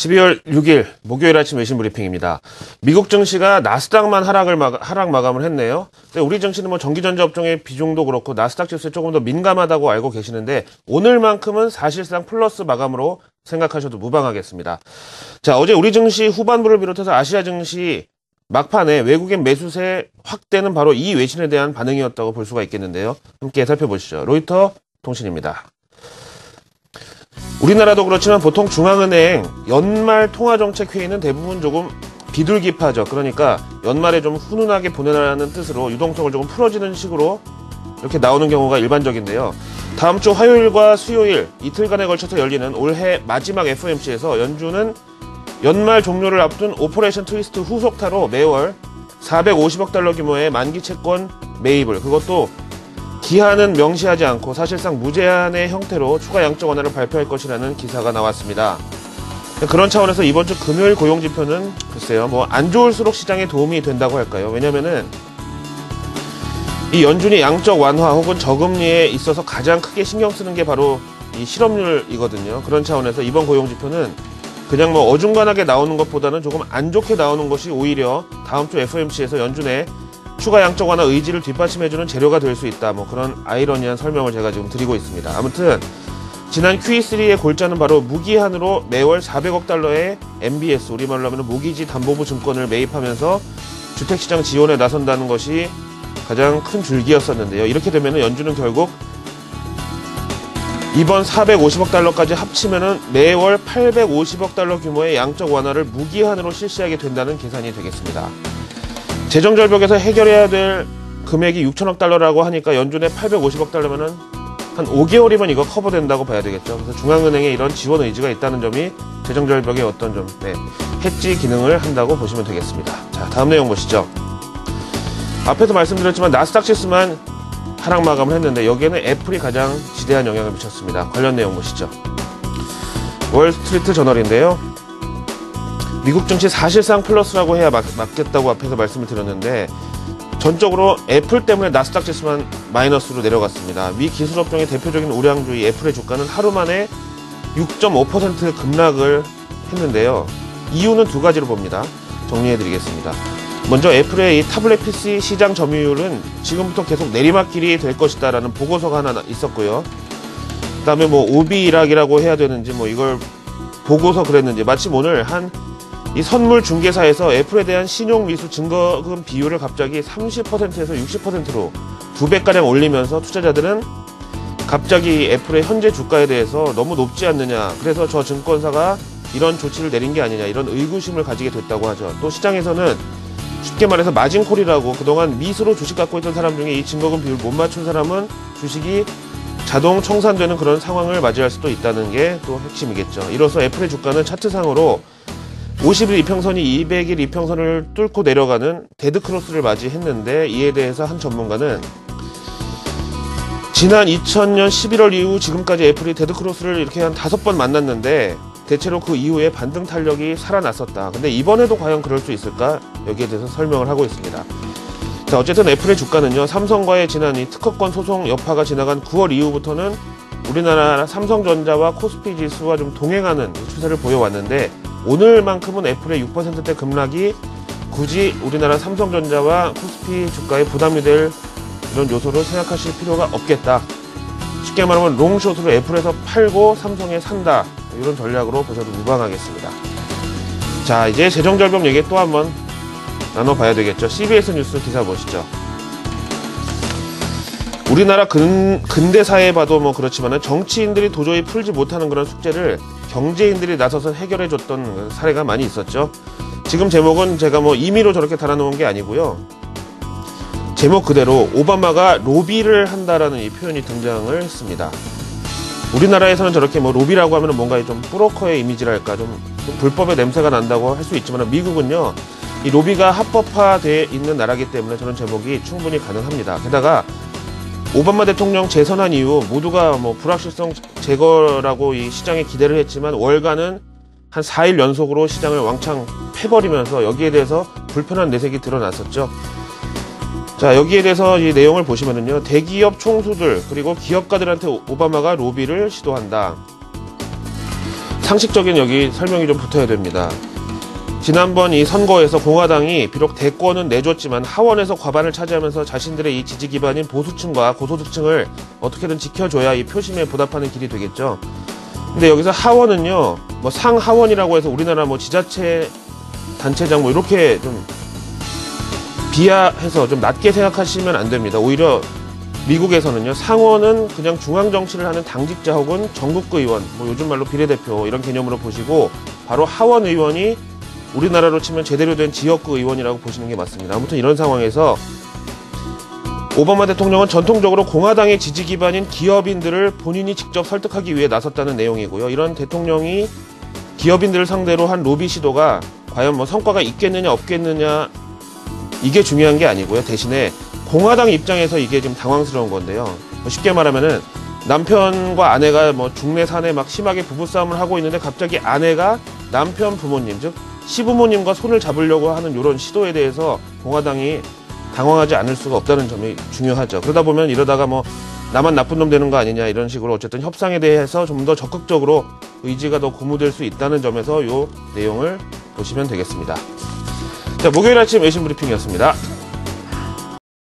12월 6일 목요일 아침 외신 브리핑입니다. 미국 증시가 나스닥만 하락 마감을 했네요. 근데 우리 증시는 뭐 전기전자 업종의 비중도 그렇고 나스닥 지수에 조금 더 민감하다고 알고 계시는데 오늘만큼은 사실상 플러스 마감으로 생각하셔도 무방하겠습니다. 자, 어제 우리 증시 후반부를 비롯해서 아시아 증시 막판에 외국인 매수세 확대는 바로 이 외신에 대한 반응이었다고 볼 수가 있겠는데요. 함께 살펴보시죠. 로이터 통신입니다. 우리나라도 그렇지만 보통 중앙은행 연말 통화정책회의는 대부분 조금 비둘기파죠. 그러니까 연말에 좀 훈훈하게 보내라는 뜻으로 유동성을 조금 풀어지는 식으로 이렇게 나오는 경우가 일반적인데요. 다음 주 화요일과 수요일 이틀간에 걸쳐서 열리는 올해 마지막 FOMC에서 연준은 연말 종료를 앞둔 오퍼레이션 트위스트 후속타로 매월 450억 달러 규모의 만기 채권 매입을, 그것도 기한은 명시하지 않고 사실상 무제한의 형태로 추가 양적 완화를 발표할 것이라는 기사가 나왔습니다. 그런 차원에서 이번 주 금요일 고용지표는 글쎄요, 뭐 안 좋을수록 시장에 도움이 된다고 할까요? 왜냐면은 이 연준이 양적 완화 혹은 저금리에 있어서 가장 크게 신경 쓰는 게 바로 이 실업률이거든요. 그런 차원에서 이번 고용지표는 그냥 뭐 어중간하게 나오는 것보다는 조금 안 좋게 나오는 것이 오히려 다음 주 FOMC에서 연준의 추가 양적 완화 의지를 뒷받침해주는 재료가 될 수 있다. 뭐 그런 아이러니한 설명을 제가 지금 드리고 있습니다. 아무튼 지난 QE3의 골자는 바로 무기한으로 매월 400억 달러의 MBS, 우리말로 하면 모기지 담보부 증권을 매입하면서 주택시장 지원에 나선다는 것이 가장 큰 줄기였었는데요. 이렇게 되면 연준은 결국 이번 450억 달러까지 합치면은 매월 850억 달러 규모의 양적 완화를 무기한으로 실시하게 된다는 계산이 되겠습니다. 재정절벽에서 해결해야 될 금액이 6천억 달러라고 하니까 연준의 850억 달러면은 한 5개월이면 이거 커버된다고 봐야 되겠죠. 그래서 중앙은행에 이런 지원 의지가 있다는 점이 재정절벽의 어떤 좀 해지 기능을 한다고 보시면 되겠습니다. 자, 다음 내용 보시죠. 앞에서 말씀드렸지만 나스닥 지수만 하락 마감을 했는데 여기에는 애플이 가장 지대한 영향을 미쳤습니다. 관련 내용 보시죠. 월스트리트 저널인데요. 미국 증시 사실상 플러스라고 해야 맞겠다고 앞에서 말씀을 드렸는데 전적으로 애플 때문에 나스닥 지수만 마이너스로 내려갔습니다. 미 기술업종의 대표적인 우량주의 애플의 주가는 하루 만에 6.5% 급락을 했는데요. 이유는 두 가지로 봅니다. 정리해드리겠습니다. 먼저 애플의 이 타블렛 PC 시장 점유율은 지금부터 계속 내리막길이 될 것이다 라는 보고서가 하나 있었고요. 그 다음에 뭐 오비 일학이라고 해야 되는지 뭐 이걸 보고서 그랬는지 마침 오늘 이 선물 중개사에서 애플에 대한 신용미수 증거금 비율을 갑자기 30%에서 60%로 2배가량 올리면서 투자자들은 갑자기 애플의 현재 주가에 대해서 너무 높지 않느냐, 그래서 저 증권사가 이런 조치를 내린 게 아니냐, 이런 의구심을 가지게 됐다고 하죠. 또 시장에서는 쉽게 말해서 마진콜이라고 그동안 미수로 주식 갖고 있던 사람 중에 이 증거금 비율 못 맞춘 사람은 주식이 자동 청산되는 그런 상황을 맞이할 수도 있다는 게 또 핵심이겠죠. 이로써 애플의 주가는 차트상으로 50일 이평선이 200일 이평선을 뚫고 내려가는 데드크로스를 맞이했는데, 이에 대해서 한 전문가는 지난 2000년 11월 이후 지금까지 애플이 데드크로스를 이렇게 한 5번 만났는데 대체로 그 이후에 반등 탄력이 살아났었다. 근데 이번에도 과연 그럴 수 있을까? 여기에 대해서 설명을 하고 있습니다. 자, 어쨌든 애플의 주가는요, 삼성과의 지난 이 특허권 소송 여파가 지나간 9월 이후부터는 우리나라 삼성전자와 코스피 지수와 좀 동행하는 추세를 보여왔는데 오늘만큼은 애플의 6%대 급락이 굳이 우리나라 삼성전자와 코스피 주가에 부담이 될 이런 요소를 생각하실 필요가 없겠다. 쉽게 말하면 롱숏으로 애플에서 팔고 삼성에 산다, 이런 전략으로 보셔도 무방하겠습니다. 자, 이제 재정절벽 얘기 또 한번 나눠봐야 되겠죠. CBS 뉴스 기사 보시죠. 우리나라 근대사에 봐도 뭐 그렇지만 정치인들이 도저히 풀지 못하는 그런 숙제를 경제인들이 나서서 해결해줬던 사례가 많이 있었죠. 지금 제목은 제가 뭐 임의로 저렇게 달아놓은 게 아니고요. 제목 그대로 오바마가 로비를 한다라는 이 표현이 등장을 했습니다. 우리나라에서는 저렇게 뭐 로비라고 하면 뭔가 좀 브로커의 이미지랄까 좀 불법의 냄새가 난다고 할 수 있지만 미국은요, 이 로비가 합법화되어 있는 나라이기 때문에 저는 제목이 충분히 가능합니다. 게다가 오바마 대통령 재선한 이후 모두가 뭐 불확실성 제거라고 이 시장에 기대를 했지만 월가는 한 4일 연속으로 시장을 왕창 패버리면서 여기에 대해서 불편한 내색이 드러났었죠. 자, 여기에 대해서 이 내용을 보시면은요, 대기업 총수들 그리고 기업가들한테 오바마가 로비를 시도한다. 상식적인 여기 설명이 좀 붙어야 됩니다. 지난번 이 선거에서 공화당이 비록 대권은 내줬지만 하원에서 과반을 차지하면서 자신들의 이 지지 기반인 보수층과 고소득층을 어떻게든 지켜줘야 이 표심에 보답하는 길이 되겠죠. 근데 여기서 하원은요, 뭐 상하원이라고 해서 우리나라 뭐 지자체 단체장 뭐 이렇게 좀 비하해서 좀 낮게 생각하시면 안 됩니다. 오히려 미국에서는요, 상원은 그냥 중앙 정치를 하는 당직자 혹은 전국구 의원, 뭐 요즘 말로 비례대표 이런 개념으로 보시고, 바로 하원 의원이 우리나라로 치면 제대로 된 지역구 의원이라고 보시는 게 맞습니다. 아무튼 이런 상황에서 오바마 대통령은 전통적으로 공화당의 지지 기반인 기업인들을 본인이 직접 설득하기 위해 나섰다는 내용이고요. 이런 대통령이 기업인들을 상대로 한 로비 시도가 과연 뭐 성과가 있겠느냐 없겠느냐, 이게 중요한 게 아니고요. 대신에 공화당 입장에서 이게 지금 당황스러운 건데요. 뭐 쉽게 말하면은 남편과 아내가 뭐 중내 산에 막 심하게 부부싸움을 하고 있는데 갑자기 아내가 남편 부모님, 즉 시부모님과 손을 잡으려고 하는 이런 시도에 대해서 공화당이 당황하지 않을 수가 없다는 점이 중요하죠. 그러다 보면 이러다가 뭐 나만 나쁜 놈 되는 거 아니냐 이런 식으로 어쨌든 협상에 대해서 좀 더 적극적으로 의지가 더 고무될 수 있다는 점에서 이 내용을 보시면 되겠습니다. 자, 목요일 아침 외신 브리핑이었습니다.